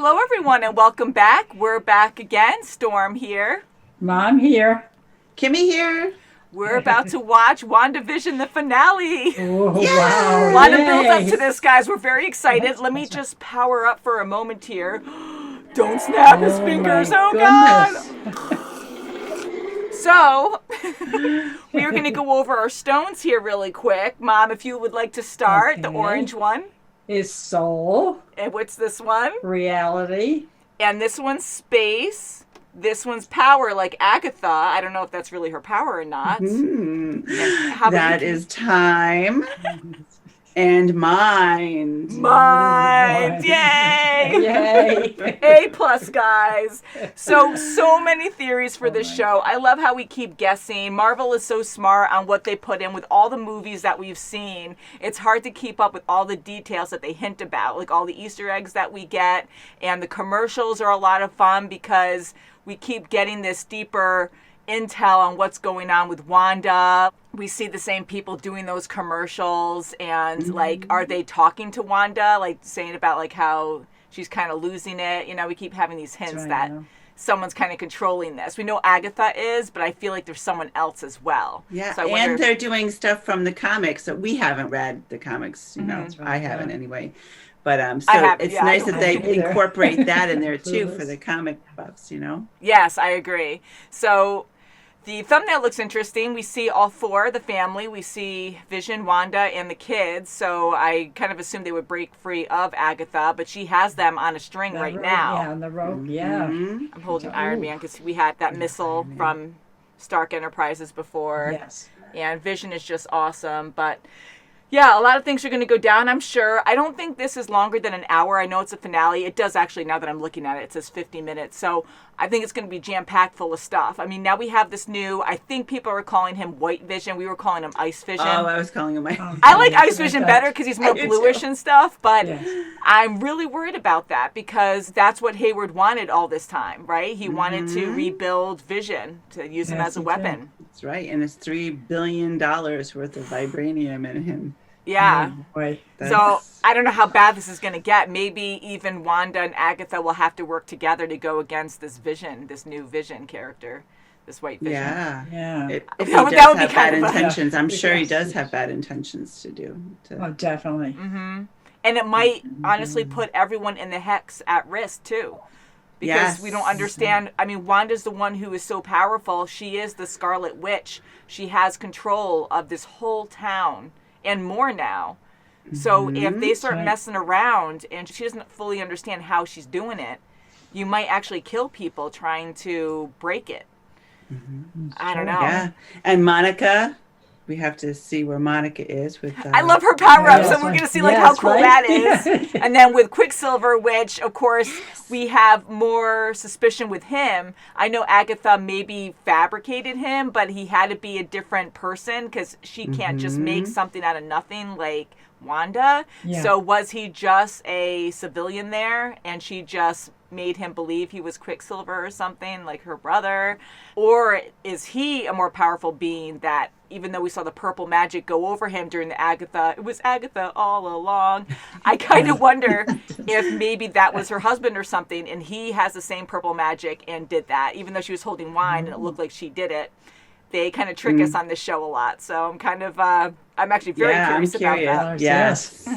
Hello, everyone, and welcome back. We're back again. Storm here. Mom here. Kimmy here. We're about to watch WandaVision, the finale. Oh, Yay! wow. A lot of build up Yay. to this, guys. We're very excited. Let me just power up for a moment here. Don't snap his fingers. Oh, God. So, we are going to go over our stones here really quick. Mom, if you would like to start, the orange one. Is soul. And what's this one? Reality. And this one's space. This one's power, like Agatha. I don't know if that's really her power or not. That is time and mind. Mind. Yay! Yay. A+, guys. So many theories for this show. I love how we keep guessing. Marvel is so smart on what they put in with all the movies that we've seen. It's hard to keep up with all the details that they hint about, like all the Easter eggs that we get. And the commercials are a lot of fun because we keep getting this deeper intel on what's going on with Wanda. We see the same people doing those commercials, and like, are they talking to Wanda, like saying about like how she's kind of losing it? You know, we keep having these hints that someone's kind of controlling this. We know Agatha is, but I feel like there's someone else as well. Yeah, so and they're doing stuff from the comics that we haven't read the comics. You know, I haven't anyway. But it's nice that they incorporate that in there too for the comic buffs, you know? Yes, I agree. So the thumbnail looks interesting. We see all four, the family. We see Vision, Wanda, and the kids. So I kind of assumed they would break free of Agatha, but she has them on a string now. Yeah, on the rope, I'm holding Iron Man because we had that missile from Stark Enterprises before. Yes. And Vision is just awesome, but... yeah, a lot of things are going to go down, I'm sure. I don't think this is longer than an hour. I know it's a finale. It does actually, now that I'm looking at it, it says 50 minutes. So I think it's going to be jam-packed full of stuff. I mean, now we have this new, I think people are calling him White Vision. We were calling him Ice Vision. Oh, I was calling him I like Ice Vision better because he's more bluish and stuff. But I'm really worried about that because that's what Hayward wanted all this time, right? He wanted to rebuild Vision, to use him as a weapon. That's right. And it's $3 billion worth of vibranium in him. Yeah. Boy, so I don't know how bad this is going to get. Maybe even Wanda and Agatha will have to work together to go against this Vision, this new Vision character, this White Vision. Yeah. If he does have bad intentions, I'm sure he does have bad intentions to do. Oh, definitely. And it might honestly put everyone in the Hex at risk too. Because we don't understand. I mean, Wanda's the one who is so powerful. She is the Scarlett Witch. She has control of this whole town. And more now. So if they start messing around and she doesn't fully understand how she's doing it, you might actually kill people trying to break it. I don't know. Yeah. And Monica, we have to see where Monica is with I love her power-ups, and we're going to see like how cool that is. And then with Quicksilver, which, of course, we have more suspicion with him. I know Agatha maybe fabricated him, but he had to be a different person because she can't just make something out of nothing like Wanda. So was he just a civilian there, and she just made him believe he was Quicksilver or something, like her brother? Or is he a more powerful being that, even though we saw the purple magic go over him during the Agatha, it was Agatha all along. I kind of wonder if maybe that was her husband or something, and he has the same purple magic and did that, even though she was holding wine and it looked like she did it. They kind of trick us on this show a lot. So I'm kind of, I'm actually very curious about that. Yes.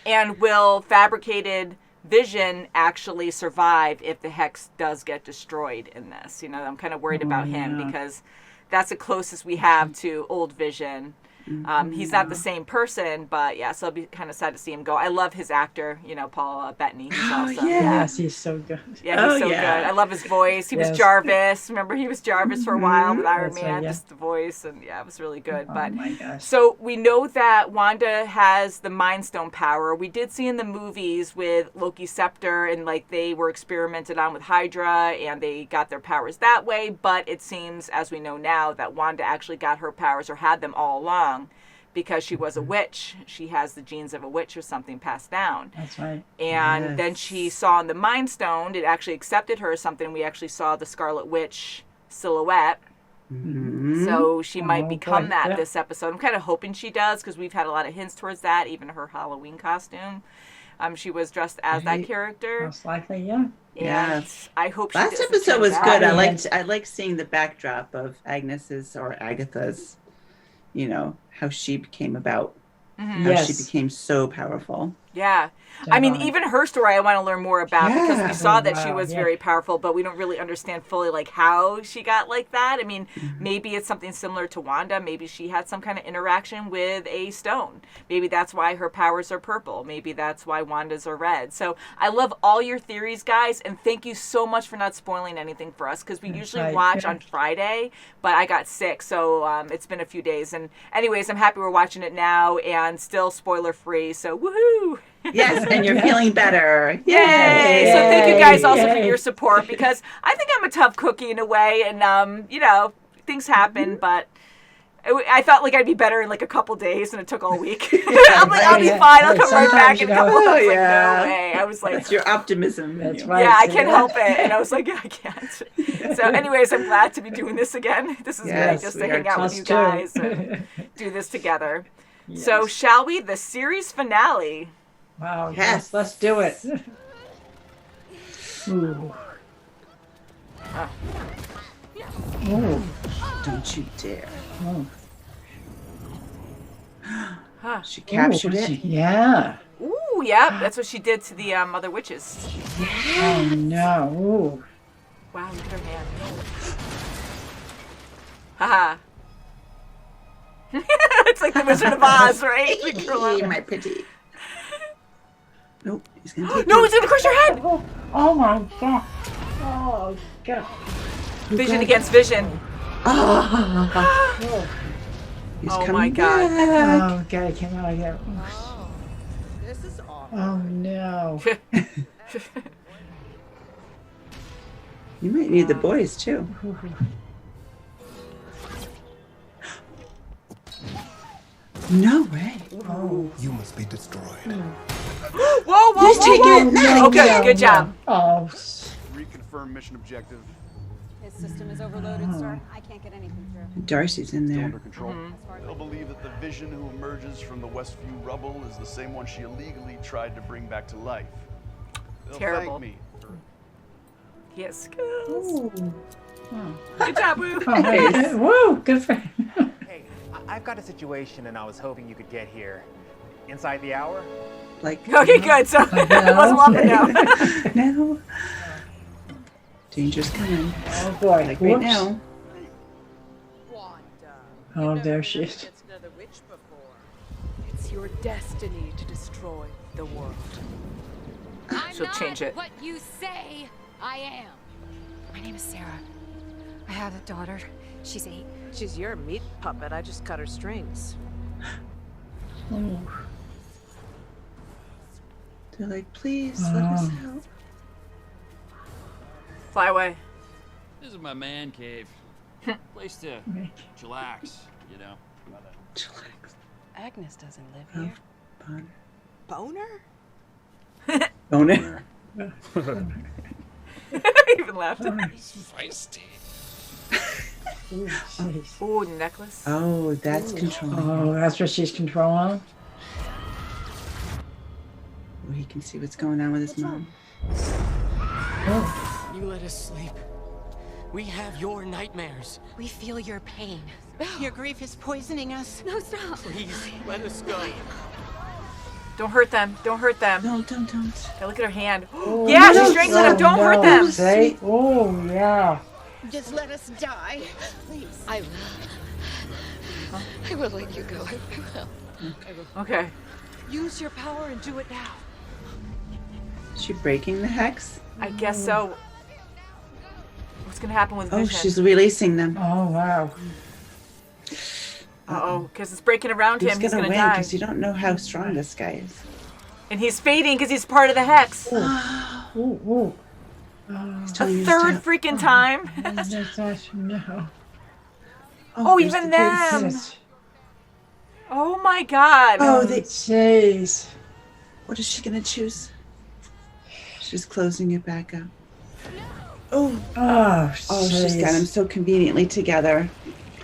And will fabricated Vision actually survive if the Hex does get destroyed in this? You know, I'm kind of worried about him because that's the closest we have to old Vision. He's not the same person, but so it'll be kind of sad to see him go. I love his actor, you know, Paul Bettany. He's awesome. Yes, he's so good. Yeah, he's so good. I love his voice. He was Jarvis. Remember, he was Jarvis for a while with Iron Man, just the voice, and it was really good. But my gosh. so we know that Wanda has the Mind Stone power. We did see in the movies with Loki's scepter, and like they were experimented on with Hydra, and they got their powers that way. But it seems, as we know now, that Wanda actually got her powers or had them all along. Because she was a witch. She has the genes of a witch or something passed down. That's right. And then she saw in the Mind Stone, it actually accepted her or something. We actually saw the Scarlet Witch silhouette. So she might become that this episode. I'm kind of hoping she does because we've had a lot of hints towards that, even her Halloween costume. She was dressed as that character. Most likely, yeah. And I hope she last episode was good. I liked seeing the backdrop of Agnes's or Agatha's, how she became about. How she became so powerful. Yeah. I mean, even her story I want to learn more about because we saw that she was very powerful, but we don't really understand fully like how she got like that. I mean, maybe it's something similar to Wanda. Maybe she had some kind of interaction with a stone. Maybe that's why her powers are purple. Maybe that's why Wanda's are red. So I love all your theories, guys, and thank you so much for not spoiling anything for us because we usually watch on Friday, but I got sick, so it's been a few days. And anyways, I'm happy we're watching it now and still spoiler free. So woohoo! Yes, and you're feeling better. Yay! So thank you guys also for your support because I think I'm a tough cookie in a way, and things happen, but I felt like I'd be better in like a couple days, and it took all week. I'm like, I'll be fine. I'll come right back in a couple. I was like, no way. I was like, that's your optimism. That's right. Yeah, I can't help it, and I was like, yeah, I can't. So, anyways, I'm glad to be doing this again. This is great, just to hang out with you guys and do this together. Yes. So, shall we? The series finale. Wow, yes, let's do it. Ooh. Ooh. Don't you dare. Oh. She captured it. Yeah. Ooh, yeah, that's what she did to the other witches. Yeah. Oh, no. Ooh. Wow, look at her hand. Haha. It's like the Wizard of Oz, right? My pity. Nope, he's gonna take No, he's gonna crush your head! Oh my god. Oh god. Vision against vision. Oh, he's oh my god. Back. Oh god, I came out again. Oh, this is awful. Oh no. You might need the boys too. No way. Oh. You must be destroyed. Whoa, He's taking it now. Okay, good job. Oh. Reconfirm mission objective. His system is overloaded, sir. I can't get anything through. Darcy's in Still there. under control. They'll believe that the vision who emerges from the Westview rubble is the same one she illegally tried to bring back to life. They'll Terrible. thank me for... He has skills. Ooh. Oh. Good job, Woo. Oh, woo, good for him. Hey, I've got a situation and I was hoping you could get here. Inside the hour? Like, Okay, good. So it wasn't long enough. no. Danger's coming. Oh boy. Like right now. Wanda. Oh, there she is. Another witch before. It's your destiny to destroy the world. She'll change it. What you say I am. My name is Sarah. I have a daughter. She's 8. She's your meat puppet. I just cut her strings. Oh. They're like, please let us help. Fly away. This is my man cave. Place to chillax, you know. Agnes doesn't live here. Boner. Boner? Boner. Even laughed. He's feisty. Ooh, jeez. Ooh, necklace. Oh, that's controlling. Oh, that's what she's controlling. Oh, he can see what's going on with his mom. Oh. You let us sleep. We have your nightmares. We feel your pain. Your grief is poisoning us. No, stop. Please, let us go. Don't hurt them. Don't hurt them. No, don't. Okay, look at her hand. Oh, yeah, no, she's strangling them. Don't hurt them. Say, oh, yeah. Just let us die. Please. I will let you go. I will. Okay. Use your power and do it now. Is she breaking the hex? I guess so. What's gonna happen with Oh, Vision? she's releasing them. Oh, wow. Uh-oh, because it's breaking around him. He's gonna win die. because you don't know how strong this guy is. And he's fading because he's part of the hex. Ooh, ooh. A third freaking time. No. Oh, there's even the kids. them. Yes. Oh my god. Oh, Jeez. what is she gonna choose? She's closing it back up. Oh, Oh, she's got him so conveniently together.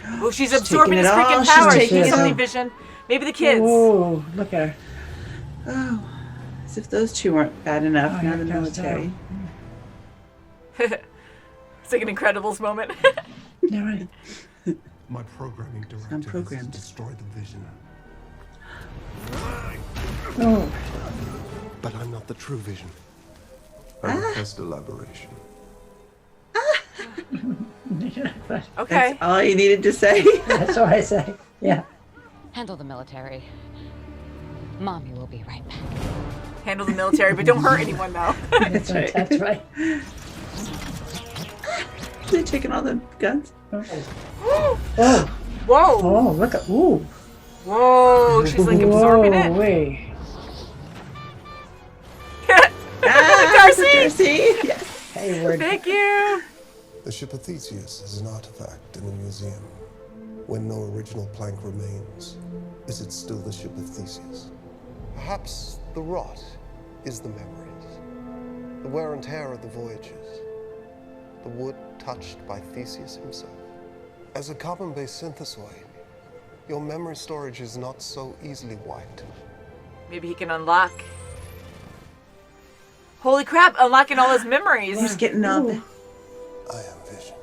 Oh, she's absorbing his taking it all. freaking power. She's She's taking it something all. Vision. Maybe the kids. Oh, look at her. Oh, is As if those two weren't bad enough. Now the military. It's like an Incredibles moment. Yeah, right. My programming directive is to destroy the vision. Oh. But I'm not the true vision. I request elaboration. Okay. That's all you needed to say. That's what I say. Yeah. Handle the military. Mommy will be right back. Handle the military, but don't hurt anyone, though. That's right. That's right. They're taking all the guns. Oh. Whoa. Oh, look at. Ooh. Whoa. She's like absorbing it. Wait. Darcy! Yes. Hayward. Thank you. The ship of Theseus is an artifact in a museum. When no original plank remains, is it still the ship of Theseus? Perhaps the rot is the memories, the wear and tear of the voyages, the wood touched by Theseus himself. As a carbon-based synthesoid, your memory storage is not so easily wiped. Maybe he can unlock. Holy crap, unlocking all his memories. He's getting all the... I am Vision.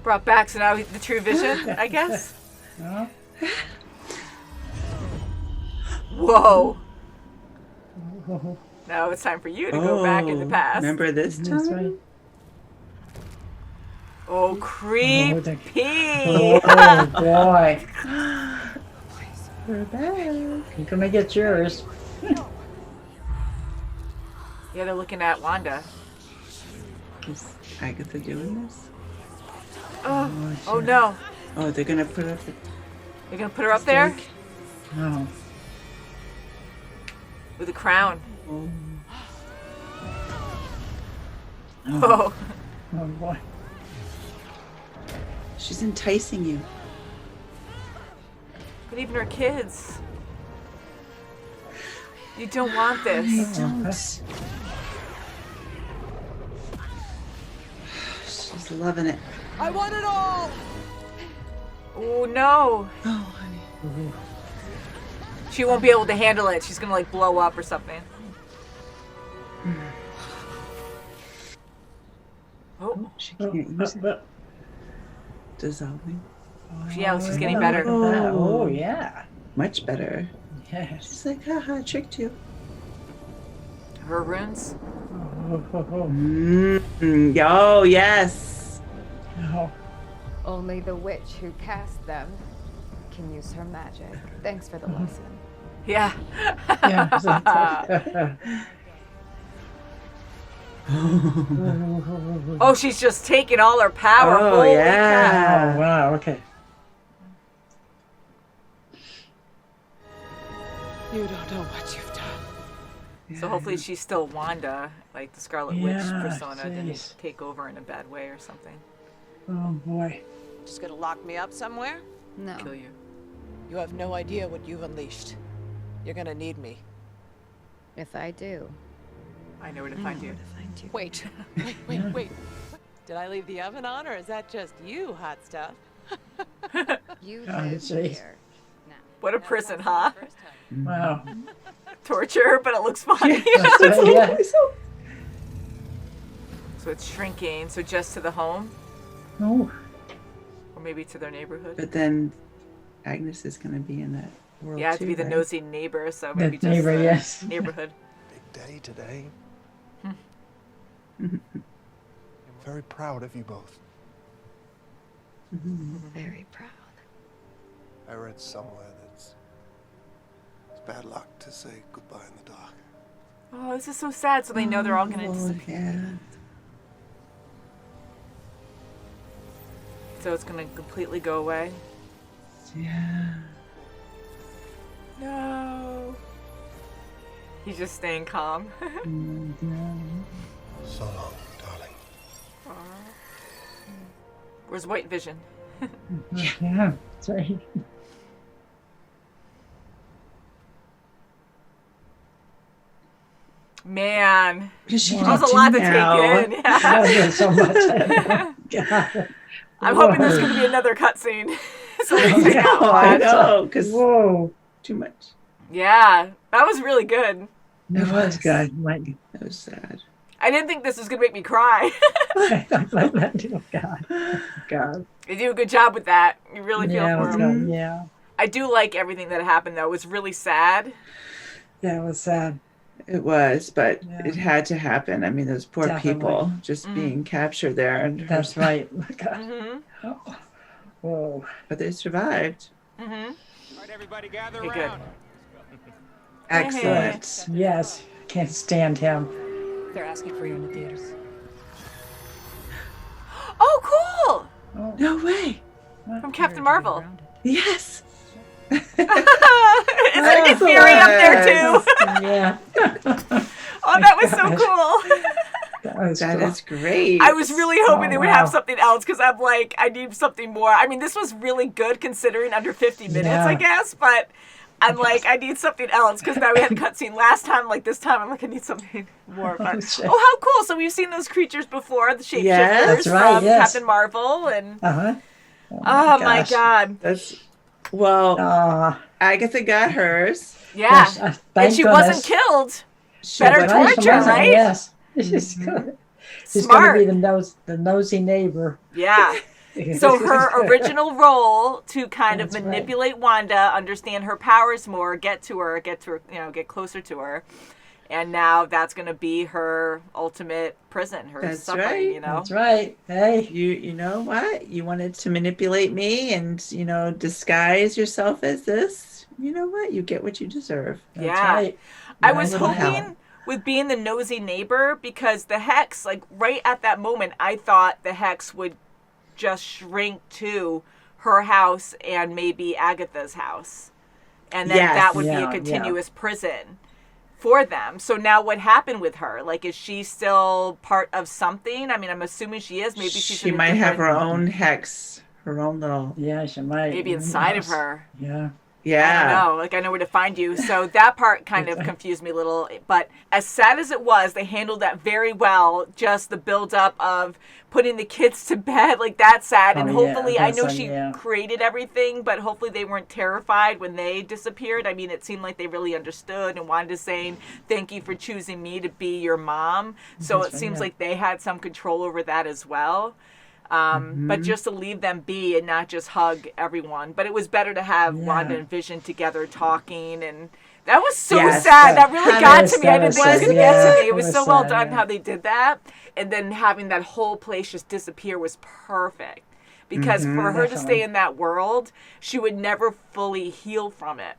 Brought back, so now he's the true Vision, I guess. Whoa. Now it's time for you to go back in the past. Remember this time? That's right. Oh, creepy. Oh, boy. We're back. You're gonna get yours. Yeah, they're looking at Wanda. Is Agatha doing this? Oh no. Oh, they're gonna put up the... They're gonna put her up there? Oh. With a crown. Oh. Oh boy. She's enticing you. But even her kids. You don't want this. I don't. She's loving it. I want it all! Oh no. Oh, honey. She won't be able to handle it. She's gonna like blow up or something. Oh. She can't use it. Dissolving. Yeah, she's getting better. Oh, yeah. Much better. Yes. She's like, haha, I tricked you. Her runes. Oh, yes. Oh. Only the witch who cast them can use her magic. Thanks for the lesson. Yeah. Yeah. Oh, she's just taking all her power. Oh, Holy yeah. crap. Oh, wow. Okay. You don't know what you've done. So hopefully she's still Wanda, like the Scarlet Witch persona jeez. didn't take over in a bad way or something. Oh, boy. Just gonna lock me up somewhere? No. Kill you. You have no idea what you've unleashed. You're gonna need me. If I do. I know where to find you. Wait. Wait. Did I leave the oven on, or is that just you, hot stuff? You I live see. here. Now. What a prison, huh? Wow. Torture, but it looks funny. Yeah. So it's shrinking. So just to the home, Oh. or maybe to their neighborhood. But then Agnes is going to be in that world Yeah, to too, be the right? nosy neighbor. So maybe just neighbor, the yes. neighborhood. Big day today. I'm very proud of you both. Very proud. I read somewhere that it's bad luck to say goodbye in the dark. Oh, this is so sad. So they know they're all going to disappear. Yeah. So it's going to completely go away. Yeah. No. He's just staying calm. So long, darling. Where's White Vision? Yeah. That's right. Man, She that was a lot to take in. Yeah. That so much. God. I'm hoping there's going to be another cutscene. So we I can know, watch. I know, because Whoa. too much. Yeah, that was really good. It was good. It was sad. I didn't think this was going to make me cry. Oh, God. They do a good job with that. You really feel for him. Yeah. I do like everything that happened, though. It was really sad. Yeah, it was sad. It was, but it had to happen. I mean, those poor people just being captured there. And that's right. Mm-hmm. Whoa. But they survived. Mm-hmm. All right, everybody gather Hey, around. Excellent. Yes. Can't stand him. They're asking for you in the theaters. Oh, Oh, No way. cool! From Captain Marvel. Yes. Is there Nick Fury up there, too? Yeah. Oh, that was so cool. That is great. I was really hoping they would have something else because I'm like, I need something more. I mean, this was really good considering under 50 minutes, I guess, but I'm like, I need something else because now we had a cutscene last time. Like this time, I'm like, I need something more fun. Oh, how cool! So we've seen those creatures before, the shapeshifters from Captain Marvel, and oh my God, Agatha got hers. Yeah, and she wasn't killed. Better torture, right? Yes, she's good. She's going to be the nosy neighbor. Yeah. So her original role to kind of manipulate Wanda, understand her powers more, get to her, get closer to her. And now that's going to be her ultimate prison, her suffering, That's right. Hey. You know what? You wanted to manipulate me and, disguise yourself as this. You know what? You get what you deserve. That's right. I was hoping with being the nosy neighbor because the Hex, like right at that moment, I thought the Hex would just shrink to her house and maybe Agatha's house. And then that would be a continuous prison for them. So now what happened with her? Like, is she still part of something? I mean, I'm assuming she is. Maybe she might have her own Hex, her own little... Yeah, she might. Maybe inside of her. Yeah. Yeah. I don't know. Like, I know where to find you. So that part kind of confused me a little. But as sad as it was, they handled that very well. Just the buildup of putting the kids to bed. Like, that's sad. And hopefully, I know she created everything, but hopefully they weren't terrified when they disappeared. I mean, it seemed like they really understood. And Wanda's saying, thank you for choosing me to be your mom. So it seems like they had some control over that as well. But just to leave them be and not just hug everyone. But it was better to have Wanda and Vision together talking, and that was so sad. That really got to me. I didn't think it was going to get to me. It was so well done how they did that. And then having that whole place just disappear was perfect. Because for her to stay in that world, she would never fully heal from it.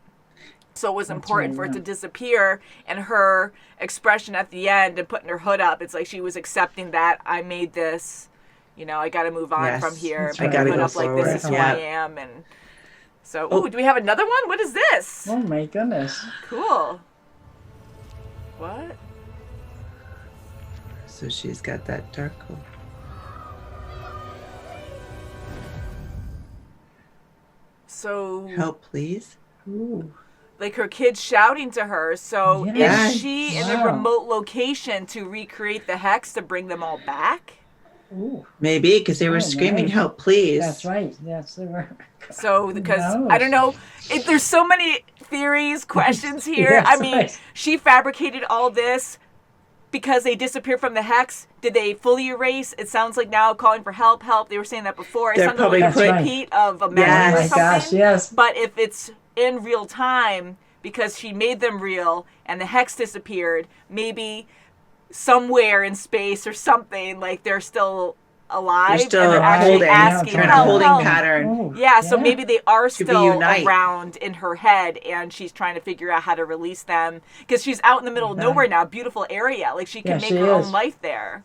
So it was important for it to disappear, and her expression at the end and putting her hood up, it's like she was accepting that I made this. I got to move on from here. I got to put up like this is who I am. And so, do we have another one? What is this? Oh my goodness. Cool. What? So she's got that dark hole. So. Help, please. Ooh. Like her kids shouting to her. So is she in a remote location to recreate the Hex to bring them all back? Ooh. Maybe because they were screaming, "Help, please!" That's right. Yes, they were. So because I don't know, there's so many theories, questions here. I mean, she fabricated all this because they disappeared from the Hex. Did they fully erase? It sounds like now calling for help. They were saying that before. It sounded like a repeat of a memory or something. Gosh, yes. But if it's in real time because she made them real and the Hex disappeared, maybe somewhere in space or something, like they're still alive. They're still and they're actually asking in a holding pattern. So maybe they are still around in her head, and she's trying to figure out how to release them because she's out in the middle of nowhere now, beautiful area. Like she can make her own life there.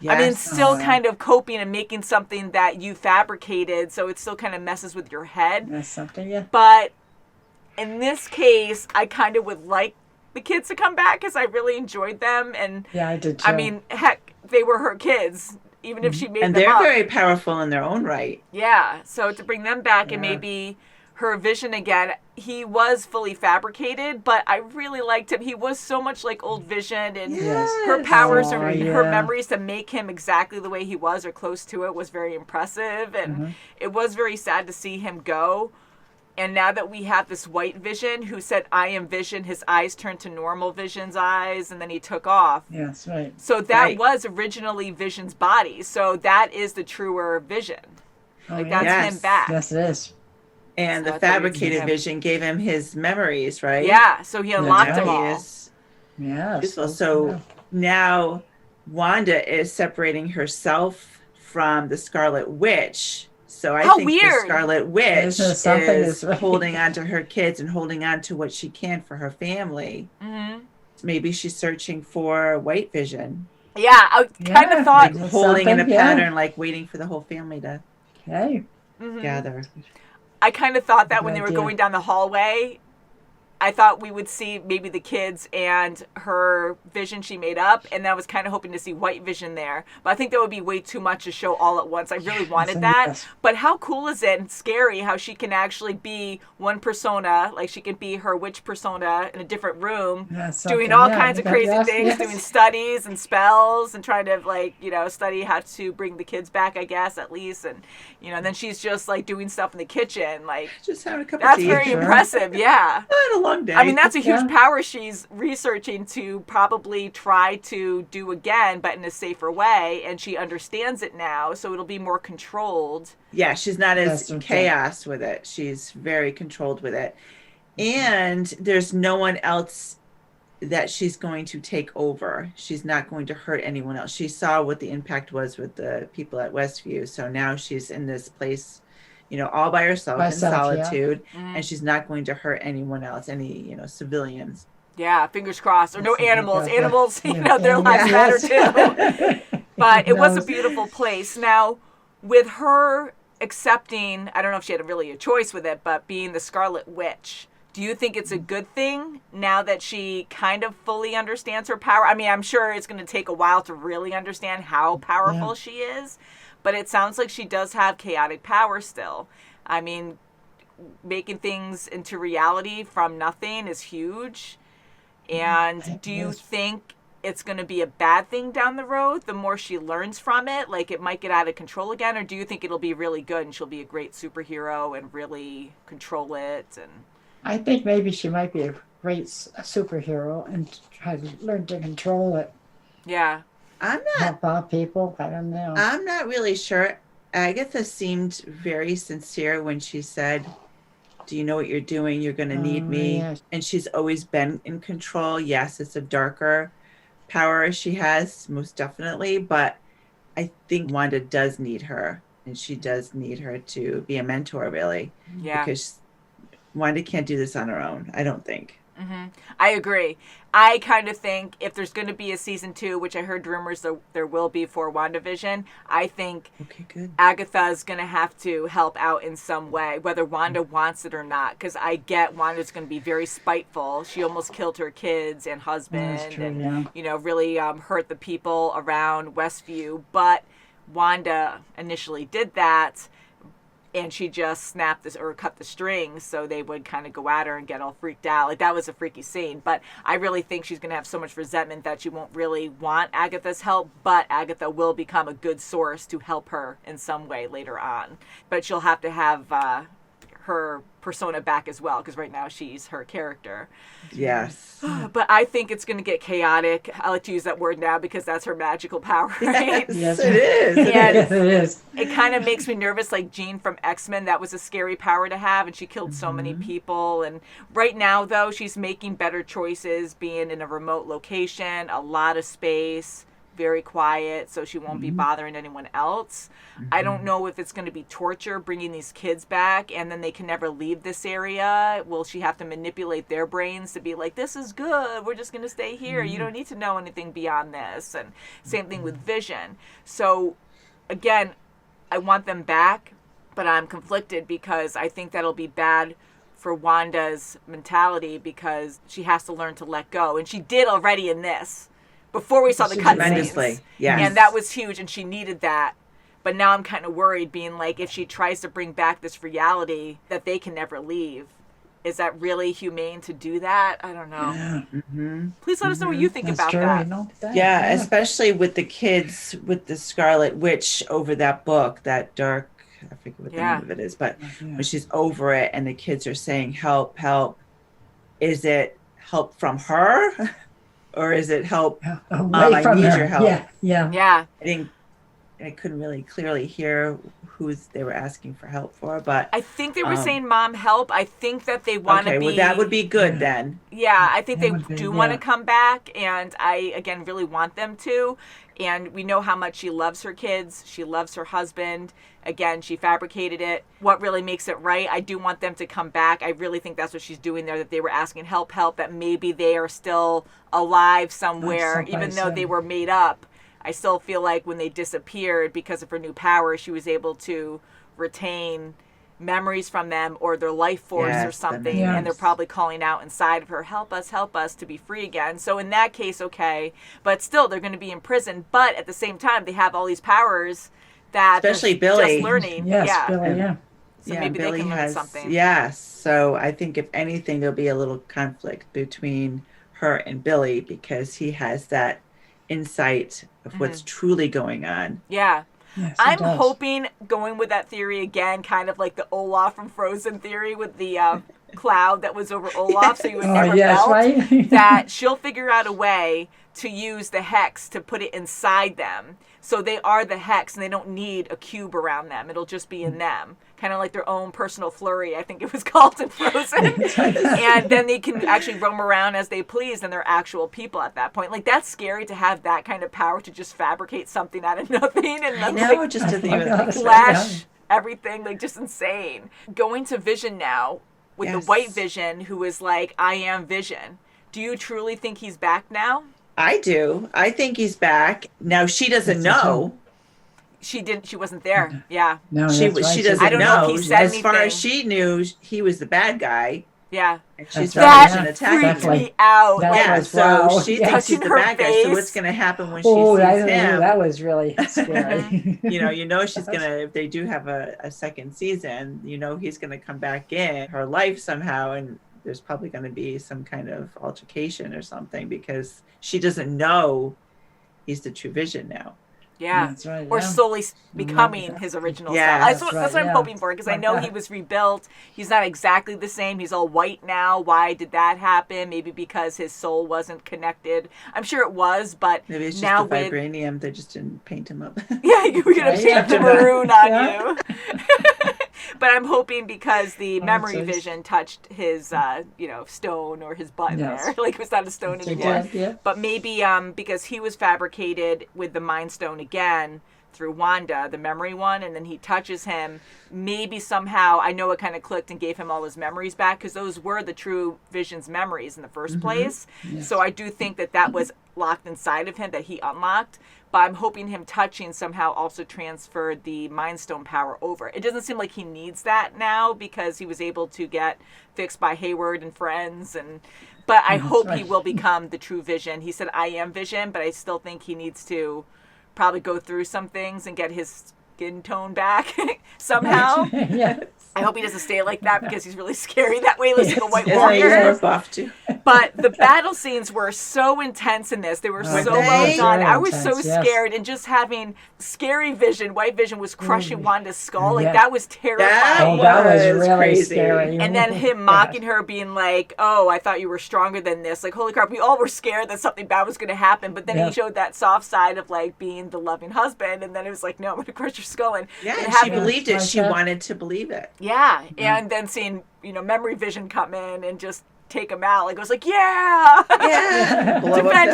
Yes. I mean, still kind of coping and making something that you fabricated, so it still kind of messes with your head. That's something, But in this case, I kind of would like the kids to come back because I really enjoyed them, and I did too. I mean, heck, they were her kids, even if she made them and they're up. very powerful in their own right. Yeah, so to bring them back and maybe her Vision again, he was fully fabricated, but I really liked him. He was so much like old Vision, and her powers or her memories to make him exactly the way he was or close to it was very impressive, and it was very sad to see him go. And now that we have this white Vision who said, I am Vision, his eyes turned to normal Vision's eyes, and then he took off. Yes, right. So that was originally Vision's body. So that is the truer Vision. That's him back. Yes, it is. And the fabricated Vision gave him his memories, right? Yeah, so he unlocked them all. Yes. So now Wanda is separating herself from the Scarlet Witch. So I think the Scarlet Witch is holding on to her kids and holding on to what she can for her family. Mm-hmm. Maybe she's searching for white Vision. Yeah, I kind of thought. Like holding in a pattern, like waiting for the whole family to gather. I kind of thought that when they were going down the hallway, I thought we would see maybe the kids and her Vision she made up, and I was kind of hoping to see white Vision there. But I think that would be way too much to show all at once. I really wanted that. Yes. But how cool is it and scary how she can actually be one persona, like she can be her witch persona in a different room, doing all kinds of crazy things, doing studies and spells and trying to study how to bring the kids back, I guess, at least. And, then she's just like doing stuff in the kitchen. Like, just having a cup of tea. That's very impressive. Yeah. Day. I mean, that's a huge power she's researching to probably try to do again, but in a safer way. And she understands it now, so it'll be more controlled. Yeah, she's not as chaos with it. She's very controlled with it. And there's no one else that she's going to take over. She's not going to hurt anyone else. She saw what the impact was with the people at Westview. So now she's in this place, all by herself in solitude, and she's not going to hurt anyone else, any, civilians. Yeah, fingers crossed. Or no animals. Animals, their lives matter too. But it was a beautiful place. Now, with her accepting, I don't know if she had really a choice with it, but being the Scarlet Witch, do you think it's a good thing now that she kind of fully understands her power? I mean, I'm sure it's going to take a while to really understand how powerful she is. But it sounds like she does have chaotic power still. I mean, making things into reality from nothing is huge. And do you think it's going to be a bad thing down the road the more she learns from it? Like, it might get out of control again? Or do you think it'll be really good and she'll be a great superhero and really control it? And I think maybe she might be a great superhero and try to learn to control it. Yeah. Help out people. I don't know. I'm not really sure. Agatha seemed very sincere when she said, do you know what you're doing? You're going to need me. Yes. And she's always been in control. Yes, it's a darker power she has, most definitely. But I think Wanda does need her. And she does need her to be a mentor, really. Yeah. Because Wanda can't do this on her own, I don't think. Mm-hmm. I agree. I kind of think if there's going to be a season 2, which I heard rumors that there will be for WandaVision, I think Agatha is going to have to help out in some way, whether Wanda wants it or not. Because I get Wanda's going to be very spiteful. She almost killed her kids and husband, really hurt the people around Westview. But Wanda initially did that. And she just snapped this or cut the strings so they would kind of go at her and get all freaked out. Like, that was a freaky scene. But I really think she's going to have so much resentment that she won't really want Agatha's help. But Agatha will become a good source to help her in some way later on. But she'll have to have her persona back as well, because right now she's her character. Yes. But I think it's going to get chaotic. I like to use that word now because that's her magical power, right? Yes, it is. Yes, it is. It kind of makes me nervous, like Jean from X-Men. That was a scary power to have, and she killed so many people. And right now, though, she's making better choices, being in a remote location, a lot of space, very quiet, so she won't be bothering anyone else. I don't know if it's going to be torture bringing these kids back and then they can never leave this area. Will she have to manipulate their brains to be like, this is good, we're just going to stay here, you don't need to know anything beyond this? And same thing with Vision. So again, I want them back, but I'm conflicted because I think that'll be bad for Wanda's mentality because she has to learn to let go, and she did already in this before we saw the cutscenes. Yes. And that was huge, and she needed that. But now I'm kind of worried, being like, if she tries to bring back this reality that they can never leave, is that really humane to do that? I don't know. Yeah. Please let us know what you think about that. Yeah, especially with the kids, with the Scarlet Witch over that book, that dark I forget what the name of it is, but when she's over it and the kids are saying, help, help, is it help from her? Or is it help? Away from I need her. your help. Yeah. I couldn't really clearly hear who they were asking for help for, but I think they were saying, "Mom, help." I think that they want to be. Well, that would be good then. Yeah, I think they do want to come back, and I again really want them to. And we know how much she loves her kids. She loves her husband. Again, she fabricated it. What really makes it right? I do want them to come back. I really think that's what she's doing there, that they were asking help, that maybe they are still alive somewhere, even though they were made up. I still feel like when they disappeared because of her new power, she was able to retain memories from them or their life force or something. And they're probably calling out inside of her, help us to be free again. So in that case, okay. But still, they're going to be in prison. But at the same time, they have all these powers that especially Billy. Just learning. Billy, So maybe Billy they can learn something. Yes. So I think if anything, there'll be a little conflict between her and Billy because he has that insight of what's truly going on. Yeah. Yes, I'm hoping, going with that theory again, kind of like the Olaf from Frozen theory with the cloud that was over Olaf, so you would never melt, that she'll figure out a way to use the hex to put it inside them. So they are the hex and they don't need a cube around them. It'll just be in them. Kind of like their own personal flurry, I think it was called in Frozen. And then they can actually roam around as they please and they're actual people at that point. Like, that's scary to have that kind of power to just fabricate something out of nothing. And then, just to think of flash everything, like, just insane. Going to Vision now with the white Vision who is like, I am Vision. Do you truly think he's back now? I do. I think he's back. Now, she doesn't know. She wasn't there. Yeah. No, she doesn't I don't know if he said as anything. far as she knew, he was the bad guy. Yeah. And she's that freaked me out. So she thinks he's the bad guy. So what's going to happen when she sees him? That was really scary. you know she's going to, if they do have a second season, he's going to come back in her life somehow, and there's probably going to be some kind of altercation or something because she doesn't know he's the true Vision now. Yeah. That's right, or slowly becoming his original self. That's what I'm hoping for, because I know he was rebuilt. He's not exactly the same. He's all white now. Why did that happen? Maybe because his soul wasn't connected. I'm sure it was, but maybe it's just now the vibranium. They just didn't paint him up. Yeah, you were going to paint the maroon on you. But I'm hoping because the memory Vision touched his, stone or his butt there. Like, it was not a stone anymore. But maybe because he was fabricated with the Mind Stone again through Wanda, the memory one, and then he touches him. Maybe somehow, I know it kind of clicked and gave him all his memories back, because those were the true Vision's memories in the first place. Yes. So I do think that was locked inside of him, that he unlocked. But I'm hoping him touching somehow also transferred the Mind Stone power over. It doesn't seem like he needs that now because he was able to get fixed by Hayward and friends. But I hope he will become the true Vision. He said, I am Vision, but I still think he needs to probably go through some things and get his skin tone back somehow. Yes. I hope he doesn't stay like that because he's really scary that way, like a white warrior. But the battle scenes were so intense in this. They were so well done. I was so scared, and just having scary Vision, white Vision was crushing Wanda's skull. Like, that was terrifying. That was really crazy. Scary. And then him mocking her, being like, oh, I thought you were stronger than this. Like, holy crap, we all were scared that something bad was going to happen. But then he showed that soft side of, like, being the loving husband. And then it was like, no, I'm going to crush your skull. And she believed it. She wanted to believe it. Yeah, and then seeing, memory Vision come in and just take him out. Like, I was like, defend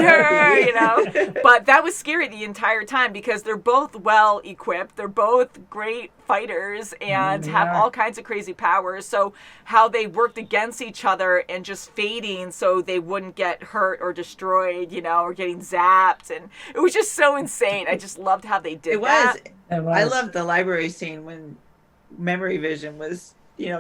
her, But that was scary the entire time because they're both well equipped. They're both great fighters and have all kinds of crazy powers. So how they worked against each other and just fading so they wouldn't get hurt or destroyed, or getting zapped. And it was just so insane. I just loved how they did that. It was. I loved the library scene when memory Vision was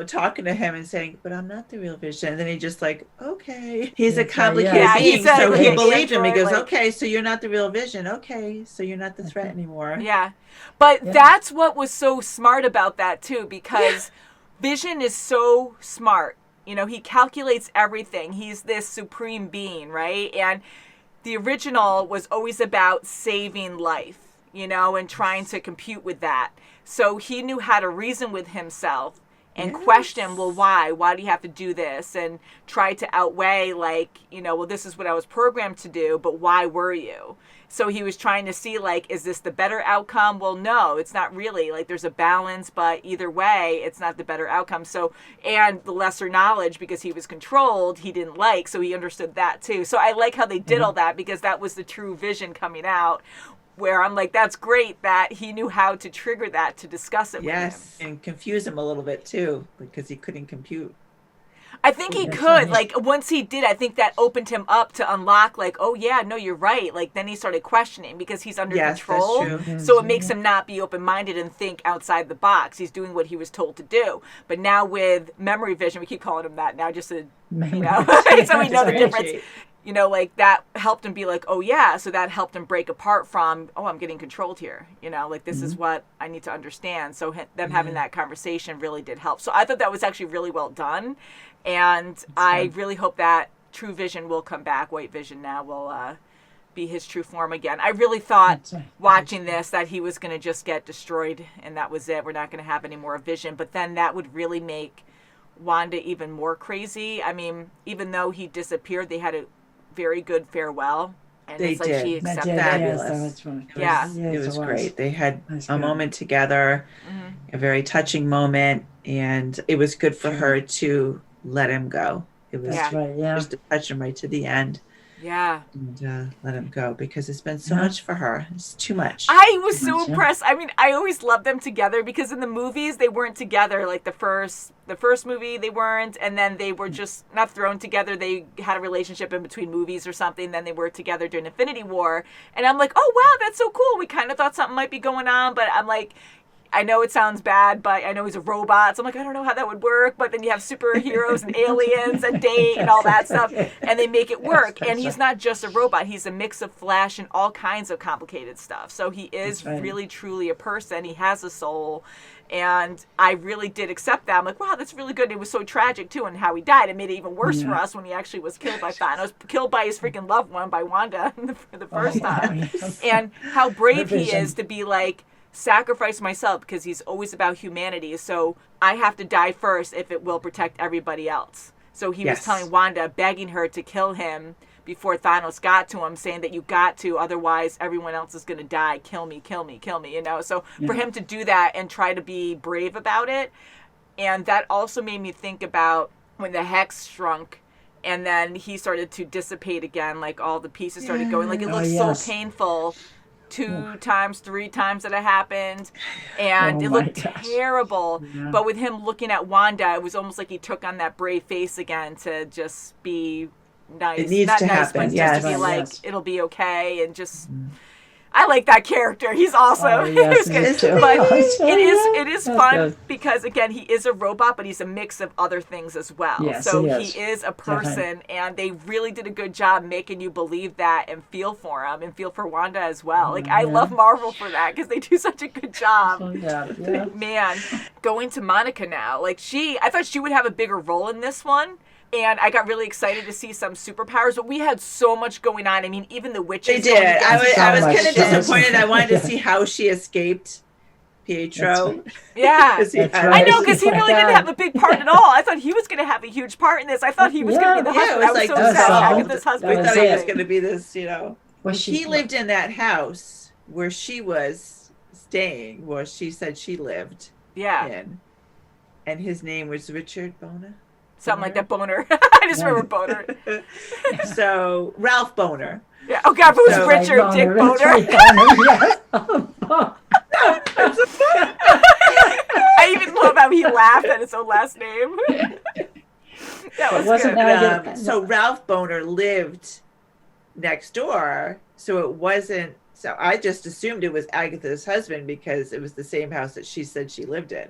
talking to him and saying, but I'm not the real Vision. And then he just like, okay, he's a complicated being. So he believed him. He goes, okay, so you're not the real Vision. Okay, so you're not the threat anymore. Yeah. But that's what was so smart about that too, because Vision is so smart. He calculates everything. He's this supreme being, right? And the original was always about saving life. you know, and trying to compute with that. So he knew how to reason with himself and question, well, why? Why do you have to do this? And try to outweigh, like, you know, well, this is what I was programmed to do, but why were you? So he was trying to see, like, is this the better outcome? Well, no, it's not really. Like, there's a balance, but either way, it's not the better outcome. So, and the lesser knowledge, because he was controlled, he didn't like, so he understood that too. So I like how they did all that, because that was the true vision coming out, where I'm like, that's great that he knew how to trigger that to discuss it with him. And confuse him a little bit too, because he couldn't compute. I think he could. Like, once he did, I think that opened him up to unlock, like, oh, yeah, no, you're right. Like, then he started questioning because he's under control. That's true. So it makes him not be open-minded and think outside the box. He's doing what he was told to do. But now with memory vision, we keep calling him that now just to, you know, so we know the difference. You know, like, that helped him be like, oh, yeah. So that helped him break apart from, oh, I'm getting controlled here. You know, like, this is what I need to understand. So them having that conversation really did help. So I thought that was actually really well done. And I really hope that True Vision will come back. White Vision now will be his true form again. I really thought watching this that he was going to just get destroyed and that was it. We're not going to have any more Vision. But then that would really make Wanda even more crazy. I mean, even though he disappeared, they had a very good farewell. And They it's like did. she accepted Fabulous. It was great. They had a moment together, a very touching moment, and it was good for her to let him go. It was just to touch him right to the end. Yeah. And let him go, because it's been so much for her. It's too much. I was so impressed. I mean, I always loved them together, because in the movies they weren't together. Like the first movie they weren't, and then they were just not thrown together. They had a relationship in between movies or something. Then they were together during Infinity War, and I'm like, oh wow, that's so cool. We kind of thought something might be going on, but I'm like, I know it sounds bad, but I know he's a robot, so I'm like, I don't know how that would work. But then you have superheroes and aliens and date and all that stuff, and they make it work. And he's not just a robot. He's a mix of Flash and all kinds of complicated stuff. So he is really, truly a person. He has a soul. And I really did accept that. I'm like, wow, that's really good. It was so tragic, too, and how he died. It made it even worse for us when he actually was killed by Thanos, killed by his freaking loved one, by Wanda, for the first time. And how brave he is to be like, sacrifice myself, because he's always about humanity. So I have to die first if it will protect everybody else. So he was telling Wanda, begging her to kill him before Thanos got to him, saying that you got to, otherwise everyone else is going to die. Kill me, kill me, kill me, you know? So for him to do that and try to be brave about it. And that also made me think about when the Hex shrunk and then he started to dissipate again, like all the pieces started going, like it looked so painful. 2 times, 3 times that it happened, and it looked terrible. But with him looking at Wanda, it was almost like he took on that brave face again to just be nice. It needs to happen. But just to be like, it'll be okay, and just. I like that character. He's awesome. Oh, yes, but it is fun because, again, he is a robot, but he's a mix of other things as well. Yes, so he is a person, and they really did a good job making you believe that and feel for him and feel for Wanda as well. Like, I love Marvel for that because they do such a good job. Man, going to Monica now. Like, I thought she would have a bigger role in this one. And I got really excited to see some superpowers, but we had so much going on. I mean, even the witches. They did. I was kind of disappointed. I wanted to see how she escaped Pietro. Yeah. I know, because he really didn't have a big part at all. I thought he was going to have a huge part in this. I thought he was going to be the husband. I was so sad. Agatha's husband. We thought he was going to be this, you know. He lived in that house where she was staying, where she said she lived in. And his name was Richard Boner. Something like that, Boner. I just remember Boner. So, Ralph Boner. Yeah. Oh, God, if it was Richard like Dick Boner. I even love how he laughed at his own last name. That was good. So, Ralph Boner lived next door. So, it wasn't. So, I just assumed it was Agatha's husband because it was the same house that she said she lived in.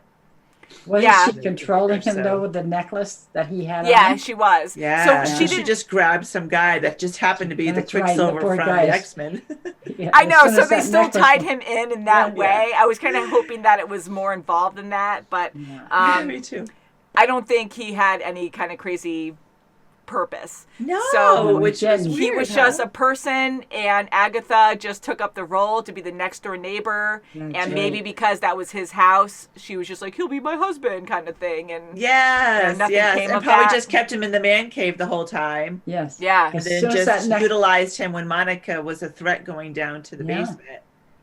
Wasn't she controlling him though with the necklace that he had on? Yeah, she was. Yeah. So she just grabbed some guy that just happened to be the Quicksilver from the X-Men. I know. So they still tied him in that way. I was kind of hoping that it was more involved in that, but me too. I don't think he had any kind of crazy purpose. No, so which is he weird, was just a person, and Agatha just took up the role to be the next door neighbor. And maybe because that was his house, she was just like, he'll be my husband kind of thing. And nothing came of and probably that. just kept him in the man cave the whole time. Yes. Yeah. And then just utilized him when Monica was a threat going down to the basement.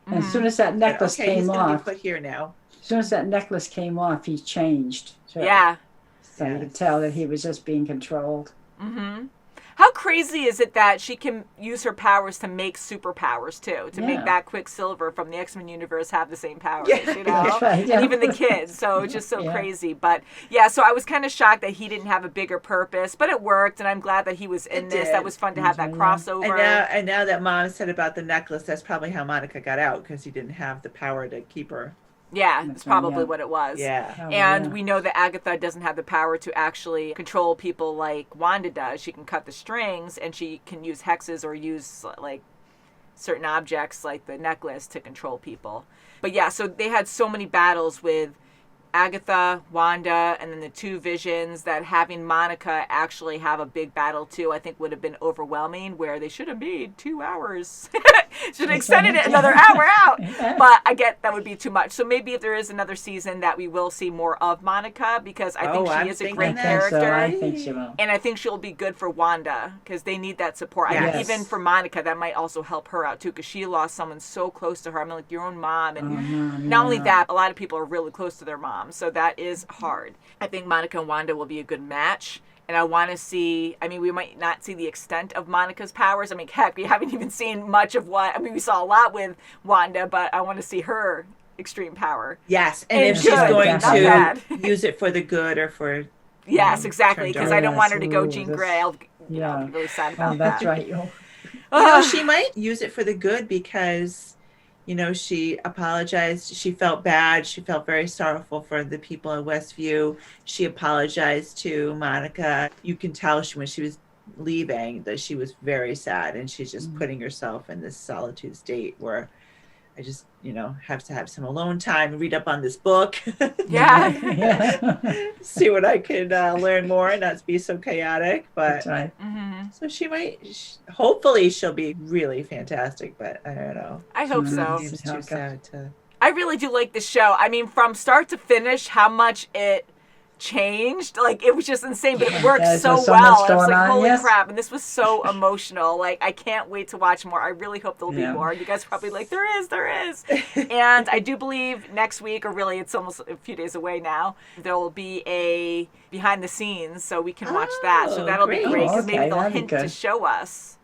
And as soon as that necklace okay, he's came gonna off, be put here now. as soon as that necklace came off, he changed. So, Yeah. So you could tell that he was just being controlled. Mm-hmm. How crazy is it that she can use her powers to make superpowers too? To make that Quicksilver from the X-Men universe have the same powers, you know? That's right, And even the kids. So it's just so crazy. But yeah, so I was kind of shocked that he didn't have a bigger purpose, but it worked, and I'm glad that he was in this. That was fun to have that crossover. And now that Mom said about the necklace, that's probably how Monica got out, because he didn't have the power to keep her. Yeah, that's probably what it was. Yeah. And we know that Agatha doesn't have the power to actually control people like Wanda does. She can cut the strings, and she can use hexes or use like certain objects like the necklace to control people. But yeah, so they had so many battles with Agatha, Wanda, and then the two Visions, that having Monica actually have a big battle too, I think would have been overwhelming, where they should have made 2 hours. Should have extended it another hour out. But I get that would be too much. So maybe if there is another season that we will see more of Monica, because I think she is a great character. So. I think she will. And I think she'll be good for Wanda, because they need that support. Yes. I think even for Monica, that might also help her out too, because she lost someone so close to her. I mean, like your own mom. And not only that, a lot of people are really close to their mom. So that is hard. I think Monica and Wanda will be a good match. And I want to see, I mean, we might not see the extent of Monica's powers. I mean, heck, we haven't even seen much of what, I mean, we saw a lot with Wanda, but I want to see her extreme power. Yes, and if she's going to use it for the good or for... Yes, exactly, because I don't want her to go Jean Grey. I'll be really sad about that. That's right. She might use it for the good, because... she apologized. She felt bad. She felt very sorrowful for the people in Westview. She apologized to Monica. You can tell when she was leaving that she was very sad, and she's just putting herself in this solitude state where I just, have to have some alone time and read up on this book. See what I could learn more and not be so chaotic. But so she might, hopefully she'll be really fantastic, but I don't know. I hope so. It's too sad to... I really do like the show. I mean, from start to finish, how much it changed, like it was just insane, but it worked so well. I was like, holy crap, and this was so emotional. Like, I can't wait to watch more. I really hope there'll be more. You guys are probably like, there is. And I do believe next week, or really it's almost a few days away now, there will be a behind the scenes, so we can watch that. So that'll be great, because maybe they'll hint to show us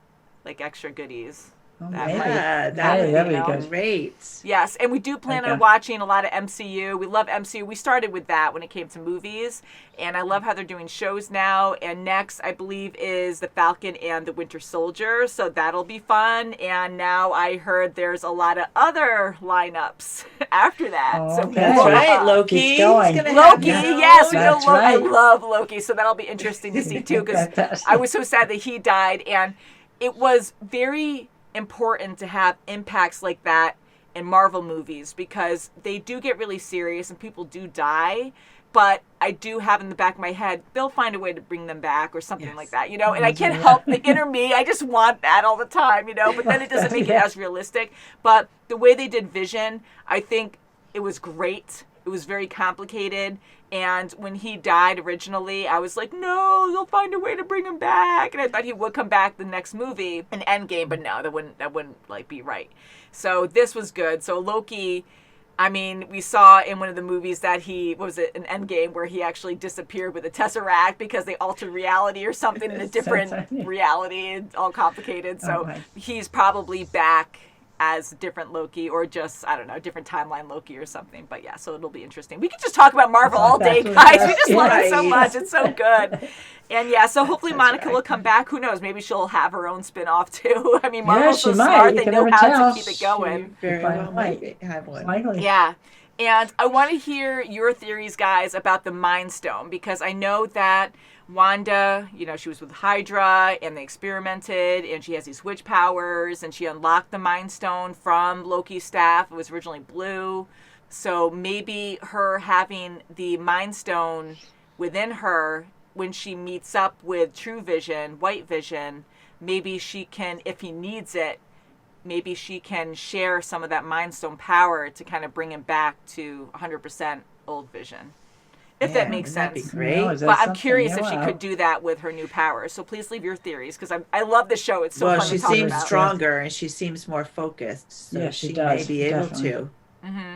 like extra goodies. That would be great. Yes, and we do plan on watching a lot of MCU. We love MCU. We started with that when it came to movies, and I love how they're doing shows now. And next, I believe, is The Falcon and the Winter Soldier, so that'll be fun. And now I heard there's a lot of other lineups after that. So that's right, Loki. Loki, yes, we know Loki. I love Loki, so that'll be interesting to see too, because I was so sad that he died, and it was very important to have impacts like that in Marvel movies, because they do get really serious and people do die, but I do have in the back of my head, they'll find a way to bring them back or something like that, and I can't help the inner me. I just want that all the time, but then it doesn't make it as realistic. But the way they did Vision, I think it was great. It was very complicated. And when he died originally, I was like, no, they'll find a way to bring him back. And I thought he would come back the next movie, an Endgame, but no, that wouldn't like be right. So this was good. So Loki, I mean, we saw in one of the movies that an Endgame, where he actually disappeared with a Tesseract because they altered reality or something in a different reality. It's all complicated. So he's probably back as different Loki, or just, I don't know, different timeline Loki or something. But yeah, so it'll be interesting. We could just talk about Marvel all day, guys. We just love it so much. It's so good. And yeah, so hopefully Monica will come back. Who knows? Maybe she'll have her own spin-off too. I mean, Marvel's so smart. They know how to keep it going. Very well might have one. Yeah. And I want to hear your theories, guys, about the Mind Stone, because I know that Wanda, she was with Hydra and they experimented, and she has these witch powers, and she unlocked the Mind Stone from Loki's staff. It was originally blue. So maybe her having the Mind Stone within her when she meets up with True Vision, White Vision, maybe she can, if he needs it, maybe she can share some of that Mind Stone power to kind of bring him back to 100% old Vision. If that makes sense. That'd be great. But I'm curious if she could do that with her new powers. So please leave your theories, because I love the show. It's so fun to talk about. Well, she seems stronger and she seems more focused. So she may be able to. Mm-hmm.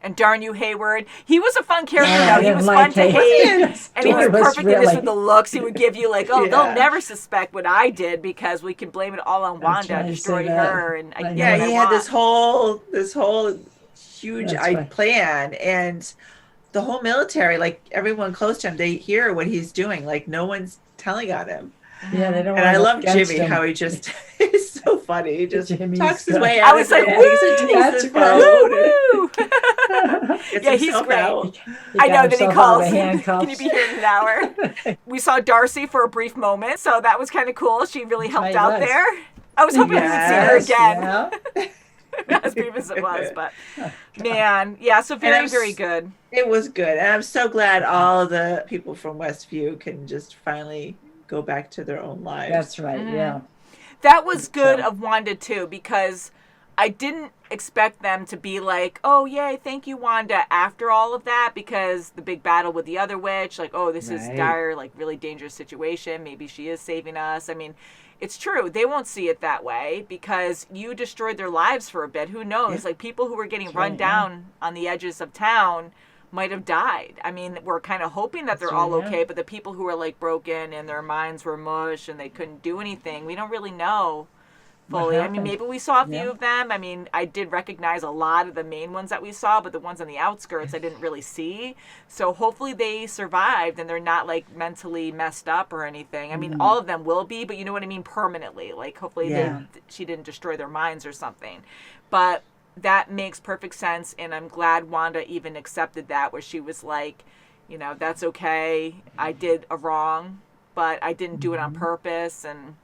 And darn you, Hayward. He was a fun character, though. He was fun to hate. And he was perfect in this with the looks. He would give you like, oh, they'll never suspect what I did because we can blame it all on Wanda and destroy her. And I he had this whole huge plan. And the whole military, like everyone close to him, they hear what he's doing. Like no one's telling on him. Yeah, they don't. And I love Jimmy, how he just is so funny. He just talks his way I out. was like, yeah, he's great. I know that he calls. Can you be here in an hour? We saw Darcy for a brief moment, so that was kind of cool. She really helped out there. I was hoping we would see her again. Yeah. As brief as it was, but man, yeah, so very good. It was good, and I'm so glad all of the people from Westview can just finally go back to their own lives. That's right. Yeah, that was good of Wanda too, because I didn't expect them to be like, oh yay, thank you, Wanda, after all of that, because the big battle with the other witch, like, oh, this is dire, like really dangerous situation, maybe she is saving us. I mean, it's true. They won't see it that way because you destroyed their lives for a bit. Who knows? Yeah. Like people who were getting run down on the edges of town might have died. I mean, we're kind of hoping that they're all okay, but the people who were like broken and their minds were mush and they couldn't do anything, we don't really know fully. I mean, maybe we saw a few of them. I mean, I did recognize a lot of the main ones that we saw, but the ones on the outskirts I didn't really see. So hopefully they survived and they're not like mentally messed up or anything. I mean, all of them will be, but you know what I mean, permanently. Like hopefully she didn't destroy their minds or something. But that makes perfect sense, and I'm glad Wanda even accepted that, where she was like, you know, that's okay. I did a wrong, but I didn't do it on purpose, and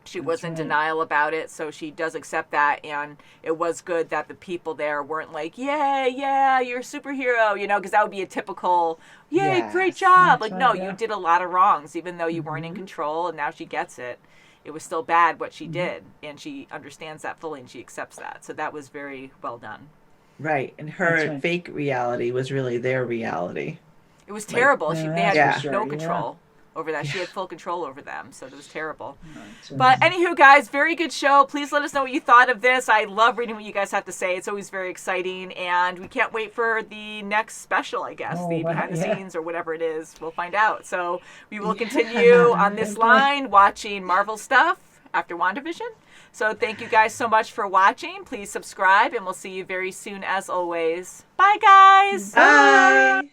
she was in denial about it, so she does accept that, and it was good that the people there weren't like, yeah, you're a superhero, you know, because that would be a typical, yay, great job. Like, no, you did a lot of wrongs, even though you weren't in control, and now she gets it. It was still bad what she did, and she understands that fully, and she accepts that. So that was very well done. Right, and her fake reality was really their reality. It was terrible. They had no control over that. She had full control over them, so it was terrible. But anywho, guys, very good show. Please let us know what you thought of this. I love reading what you guys have to say. It's always very exciting, and we can't wait for the next special, I guess, the behind the scenes or whatever it is. We'll find out. So we will continue on this line watching Marvel stuff after WandaVision. So thank you guys so much for watching. Please subscribe, and we'll see you very soon as always. Bye, guys. Bye.